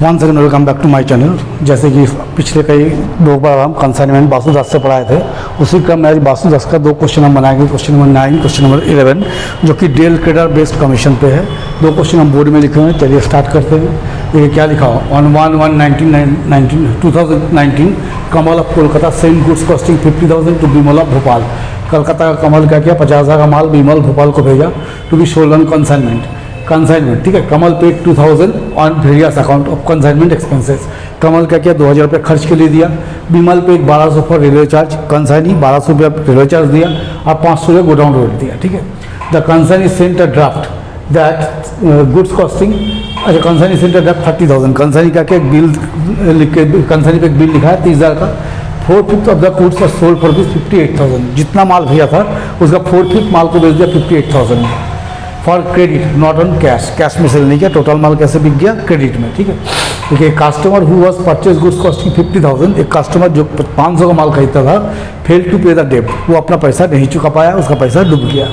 One second welcome back to my channel. जैसे कि पिछले कई दो बार हम कंसाइनमेंट वासुदास से पढ़ाए थे, उसी क्रम में आज वासुदास का दो क्वेश्चन हम बनाएंगे। क्वेश्चन नंबर 9, क्वेश्चन नंबर 11, जो कि डेल क्रेडर बेस्ड कमीशन पे है। दो क्वेश्चन हम बोर्ड में लिखे हुए हैं। चलिए स्टार्ट करते हैं। देखिए क्या लिखा हो। On 1/1/2019 Kamal of Kolkata send goods costing 50,000 to Bimal of Bhopal. Calcutta का कमल क्या किया, 50,000 का माल बिमल भोपाल को भेजा to be sold on consignment. ठीक है, कमल पे 2,000 on various account of consignment expenses. Kamal क्या किया, 2,000 रुपये खर्च के लिए दिया। बिमल पे 1,200 फॉर रेलवे चार्ज, कंसाइनी 1,200 रुपये रेलवे चार्ज दिया और 500 रुपये गोडाउन रेट दिया। ठीक है, the consignee sent a draft that goods costing, अच्छा consignee sent a draft 30,000। Consignee क्या किया, बिल लिख के कंसाइनी पे एक बिल लिखा है 30,000 का। 4/5 of the goods are sold for 58,000। जितना माल भेजा था उसका 4/5 माल को बेच दिया 58,000 में। For credit not on cash, cash में सेल नहीं किया। टोटल माल कैसे बिक गया, क्रेडिट में। ठीक है, देखिए customer who was purchase goods costing 50,000, एक कस्टमर जो 500 का माल खरीदता था, फेल टू पे द डेब्ट, वो अपना पैसा नहीं चुका पाया, उसका पैसा डूब गया।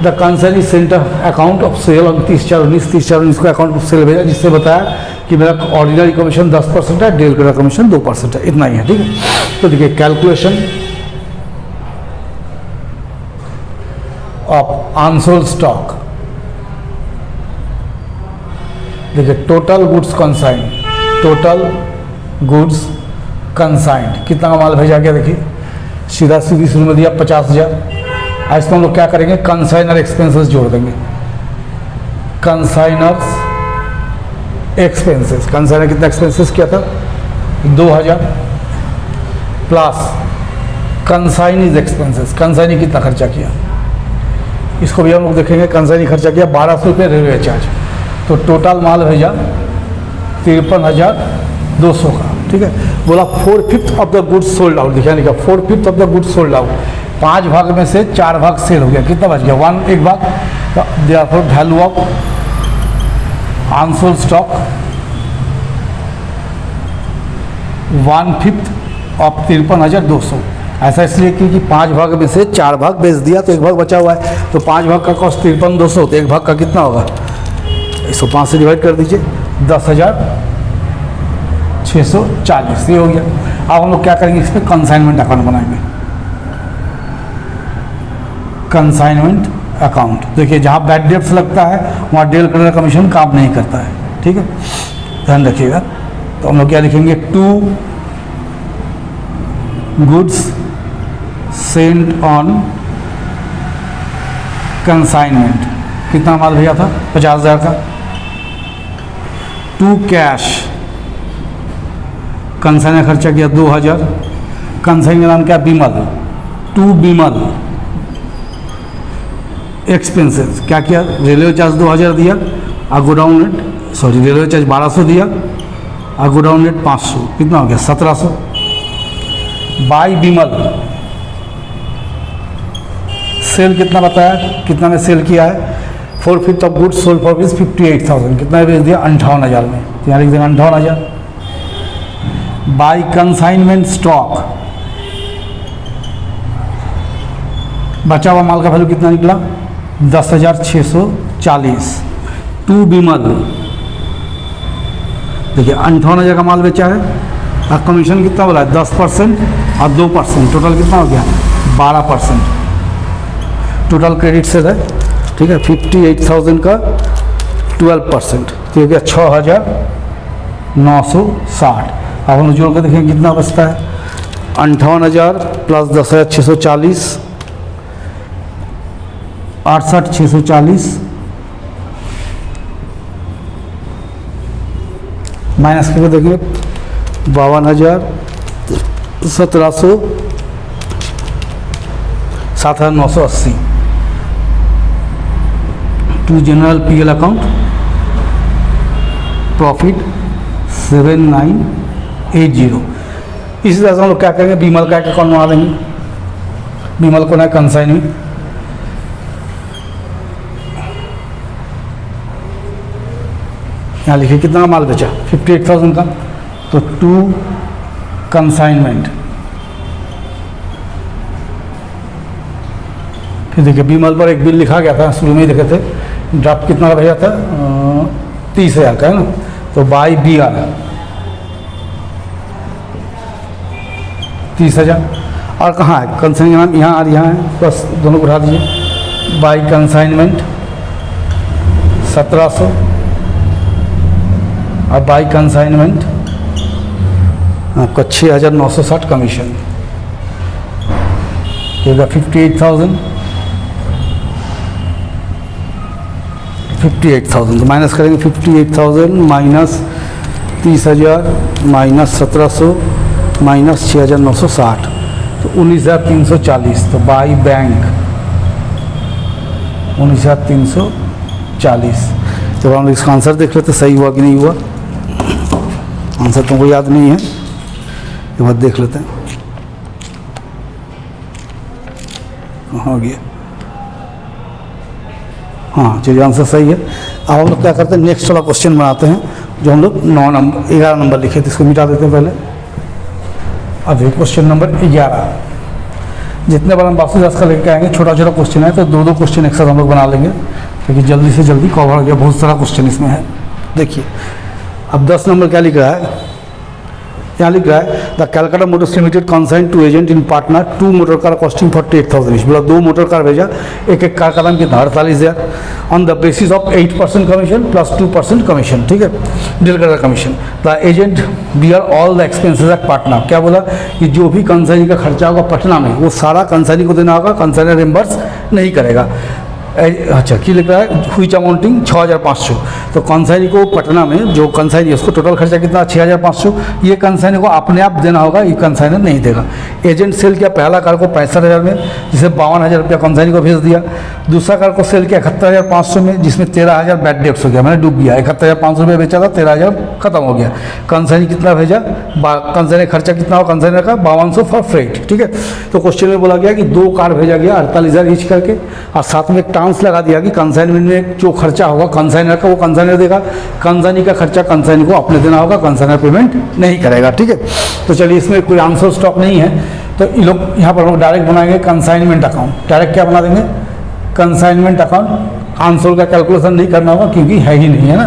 The concern sent account of sale on 30/4/19 को अकाउंट ऑफ सेल भेजा, जिससे बताया कि मेरा ऑर्डिनरी कमीशन 10% है, डेल क्रेडर कमीशन 2% है। इतना ही है। ठीक है, तो देखिए कैलकुलेशन ऑफ अनसोल्ड स्टॉक। देखिए total goods consign, total goods consigned कितना का माल भेजा गया। देखिए सीधा सीधी शुरू में दिया 50,000। आज तो हम लोग क्या करेंगे, कंसाइनर एक्सपेंसेस जोड़ देंगे। कंसाइनर्स एक्सपेंसेस, कंसाइनर कितना एक्सपेंसेस किया था 2,000 प्लस कंसाइनीज एक्सपेंसेस, कंसाइनी कितना खर्चा किया, इसको भी हम लोग देखेंगे। कंसाइनी खर्चा किया 1,200 रुपये रेलवे चार्ज, तो टोटल माल भेजा 53,200 का। ठीक है, बोला 4/5 of the goods sold out, दिखा लिखा 4/5 of the goods sold out. 5 भाग में से 4 भाग सेल हो गया, कितना बच गया, 1 भाग। Therefore value of unsold stock 1/5 of 53,200। ऐसा इसलिए कि 5 भाग में से 4 भाग बेच दिया तो 1 भाग बचा हुआ है, तो 5 भाग का कॉस्ट 53,200, तो 1 भाग का कितना होगा, 105 से डिवाइड कर दीजिए, 10,640। ये हो गया। अब हम लोग क्या करेंगे, इस पर कंसाइनमेंट अकाउंट बनाएंगे। कंसाइनमेंट अकाउंट, देखिए जहाँ बैड डेब्ट्स लगता है वहाँ डेल क्रेडर कमीशन काम नहीं करता है। ठीक है, ध्यान रखिएगा। तो हम लोग क्या लिखेंगे, 2 गुड्स सेंट ऑन कंसाइनमेंट, कितना माल भेजा था 50,000 का। 2 कैश, कंसाइन का खर्चा किया 2,000। कंसाइन का नाम क्या, बिमल। 2 बिमल एक्सपेंसेस, क्या किया, रेलवे चार्ज 2,000 दिया और godown rate, sorry railway charge 1,200 दिया और गोडाउन रेट 500, कितना हो गया 1,700। बाई बिमल, सेल कितना बताया, कितना में सेल किया है, 4/5 ऑफ गुड्स सोल्ड फॉर 58,000, कितना बेच दिया 58,000 में, यहाँ लिख देंगे 58,000। बाई कंसाइनमेंट स्टॉक, बचा हुआ माल का वैल्यू कितना निकला 10,640। 2 बिमल, देखिए 58,000 का माल बेचा है और कमीशन कितना बोला है 10% और 2%, टोटल कितना हो गया 12%। टोटल क्रेडिट से है। ठीक है, 58,000 का 12%, तो ये गया 6,960। अब हम जोड़ कर देखेंगे कितना बचता है, 58,000 प्लस 10,640, 68,640 माइनस करके देखेंगे 52,000, 1,700, 7,980। To general PL account profit 7,980। इसी तरह से हम लोग क्या करेंगे, बिमल का एक अकाउंट बना देंगे। बिमल को ना कंसाइनिंग, यहाँ लिखिए कितना माल बेचा 58,000 का, तो 2 कंसाइनमेंट। फिर देखिए बिमल पर एक बिल लिखा गया था, शुरू में ही देखे थे, ड्राफ्ट कितना का भेजा था 30,000 का है ना, तो बाई बी आर 30,000। और कहाँ है कंसाइनमेंट नाम, यहाँ और यहाँ है, बस दोनों को उठा दीजिए। बाई कंसाइनमेंट 1700 और बाई कंसाइनमेंट आपका 6,960 कमीशन, ये 58,000 तो माइनस करेंगे 58,000 माइनस 30,000 माइनस 1,700 माइनस 6,960 तो 19,340। तो बाई बैंक 19,340। तो हम इसका आंसर देख लेते सही हुआ कि नहीं हुआ। आंसर तुमको याद नहीं है, ये बात देख लेते हैं कहाँ हो गया। हाँ चलिए आंसर सही है। अब हम लोग क्या करते हैं, नेक्स्ट वाला क्वेश्चन बनाते हैं जो हम लोग 9 नंबर 11 नंबर लिखे थे, इसको मिटा देते हैं पहले। अब ये क्वेश्चन नंबर 11, जितने बार हम वापसी रास्ता लेके आएंगे छोटा छोटा क्वेश्चन है तो 2-2 क्वेश्चन एक साथ हम लोग बना लेंगे, क्योंकि जल्दी से जल्दी कवर हो गया, बहुत सारा क्वेश्चन इसमें है। देखिए अब 10 नंबर क्या लिख रहा है, यहाँ लिख रहा है the Calcutta Motors Limited consign to agent in Patna 2 motor car costing 48,000। बोला 2 मोटर कार भेजा, एक कार का दाम कितना 48,000 on the basis of 8% commission plus 2% commission, ठीक है, डील कर commission. The agent bear all the expenses at Patna. क्या बोला कि जो भी कंसाइनी का खर्चा होगा पटना में वो सारा कंसाइनी को देना होगा, कंसाइनर रिम्बर्स नहीं करेगा। अच्छा क्या लिख रहा है, हुई अमाउंटिंग 6,500। तो कंसाइनी को पटना में जो कंसाइनी है उसको टोटल खर्चा कितना 6,500, ये कंसाइनी को अपने आप देना होगा, ये कंसाइनर नहीं देगा। एजेंट सेल किया पहला कार को 65,000 में, जिसे 52,000 रुपया कंसाइनी को भेज दिया। दूसरा कार को सेल किया 71,500 में, जिसमें 13,000 बैड डेट्स हो गया, मैंने डूब गया। 71,500 रुपये बेचा था, 13,000 खत्म हो गया। कंसाइनी कितना भेजा, कंसाइनी खर्चा कितना हो कंसाइनर का 5200 फॉर फ्रेट, ठीक है। तो क्वेश्चन में बोला गया कि 2 कार भेजा गया 48,000 ईच करके, और साथ में एक टांस लगा दिया कि कंसाइनमेंट में जो खर्चा होगा कंसाइनर का वो कंसाइनर देगा, कंसाइनी का खर्चा कंसाइनी को अपने देना होगा, कंसाइनर पेमेंट नहीं करेगा, ठीक है। तो चलिए इसमें कोई आंसर स्टॉक नहीं है, तो ये लोग यहाँ पर हम लोग डायरेक्ट बनाएंगे कंसाइनमेंट अकाउंट। डायरेक्ट क्या बना देंगे, कंसाइनमेंट अकाउंट। आंसर का कैलकुलेशन नहीं करना होगा क्योंकि है ही नहीं, है ना।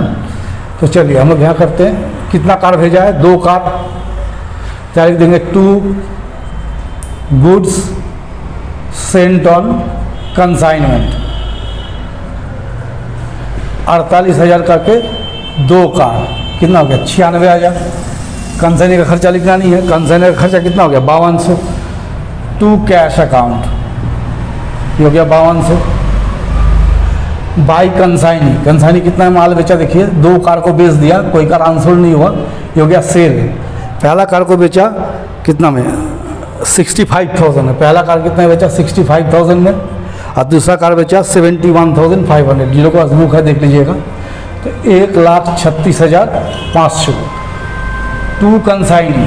तो चलिए हम लोग यहाँ करते हैं, कितना कार भेजा है 2 कार, डायरेक्ट देंगे 2 गुड्स सेंट ऑन कंसाइनमेंट, 48,000 करके 2 कार, कितना हो गया 96,000। कंसाइनर का खर्चा लिखना नहीं है, कंसाइनर का खर्चा कितना हो गया 5200। 2 कैश अकाउंट, ये हो गया 5200। बाई कंसाइनी, कंसाइनी कितना माल बेचा देखिए, 2 कार को बेच दिया, कोई कार आंसर नहीं हुआ, ये हो गया सेल। पहला कार को बेचा कितना में 65,000 में, पहला कार कितना बेचा 65,000 में, और दूसरा कार बेचा 71,500। जीरो का अजमुख है देख लीजिएगा। तो 1,36,500। 2 कंसाइनी,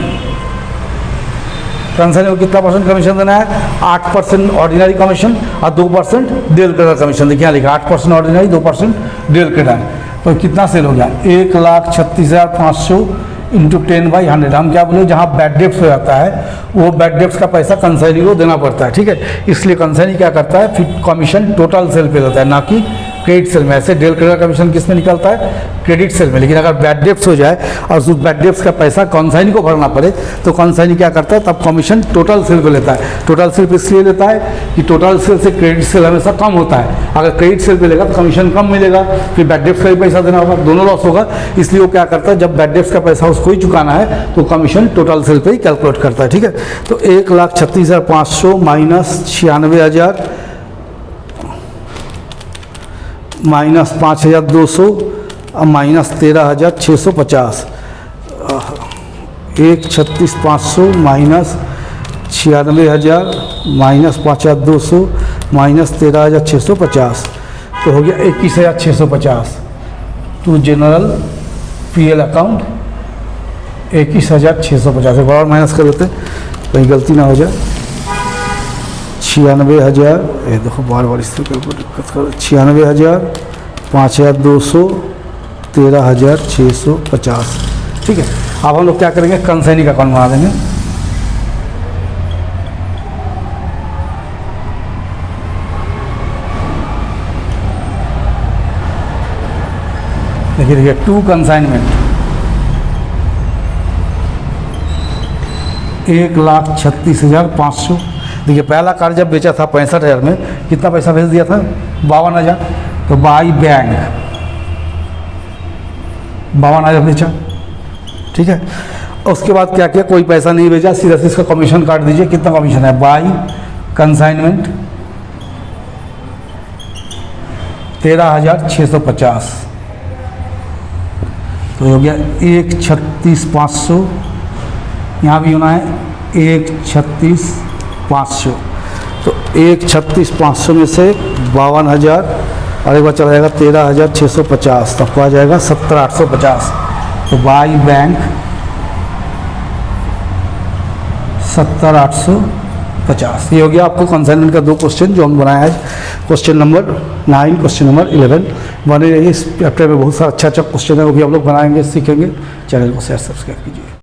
कंसाइनी को कितना परसेंट कमीशन देना है 8% ऑर्डिनरी कमीशन और 2% डेल क्रेडिट कमीशन। देखिए यहाँ लिखा 8% ऑर्डिनरी 2% डेल क्रेडिट। तो कितना सेल हो गया 1,36,500 इंटू 10/100। हम क्या बोले, जहाँ बैड डेप्स हो जाता है वो बैड डेप्स का पैसा कंसाइनी को देना पड़ता है, ठीक है। इसलिए कंसाइनी क्या करता है, फिर कमीशन टोटल सेल पे देता है, ना कि क्रेडिट सेल में। ऐसे डेल क्रेडिट कमीशन किस में निकलता है, क्रेडिट सेल में। लेकिन अगर बैड डेप्स हो जाए और उस बैड डेप्स का पैसा कंसाइनी को भरना पड़े तो कंसाइनी क्या करता है, तब कमीशन टोटल सेल पे लेता है। टोटल सेल पे इसलिए लेता है कि टोटल सेल से क्रेडिट सेल हमेशा कम होता है। अगर क्रेडिट सेल पे लेगा तो कमीशन कम मिलेगा, फिर बैड डेप्स का भी पैसा देना होगा, दोनों लॉस होगा। इसलिए वो क्या करता है, जब बैड डेप्स का पैसा उसको ही चुकाना है तो कमीशन टोटल सेल पे ही कैलकुलेट करता है, ठीक है। तो 1,36,500 माइनस 96,000 माइनस 5,200 और माइनस 13,650। 1,36,500 माइनस 96,000 माइनस 5,200 माइनस 13,650, तो हो गया 21,650। To general PL account 21,650। एक बार माइनस कर लेते कहीं गलती ना हो जाए। 96,000, ये देखो बार बार इस तरह दिक्कत कर, 96,000 5,200 13,650, ठीक है। अब हम लोग क्या करेंगे, कंसाइनी का अकाउंट बना देंगे। देखिए 2 कंसाइनमेंट 1,36,500। देखिए पहला कार जब बेचा था 65,000 में, कितना पैसा भेज दिया था? 52,000। तो बाई बैंक 52,000 बेचा, ठीक है। उसके बाद क्या किया? कोई पैसा नहीं भेजा, सीधा से इसका कमीशन काट दीजिए। कितना कमीशन है? By consignment 13,650। तो हो गया 1,36,500। यहाँ भी होना है 1,36,500। तो 1,36,500 में से 52,000 और एक बार चला जाएगा 13,650, तब आ जाएगा 17,850। तो बाई बैंक 17,850। ये हो गया आपको कंसाइनमेंट का 2 क्वेश्चन जो हम बनाए आज, क्वेश्चन नंबर 9, क्वेश्चन नंबर 11। बने रहिए, इस चैप्टर में बहुत सारा अच्छा क्वेश्चन है, वो भी हम लोग बनाएंगे, सीखेंगे। चैनल को शेयर सब्सक्राइब कीजिए।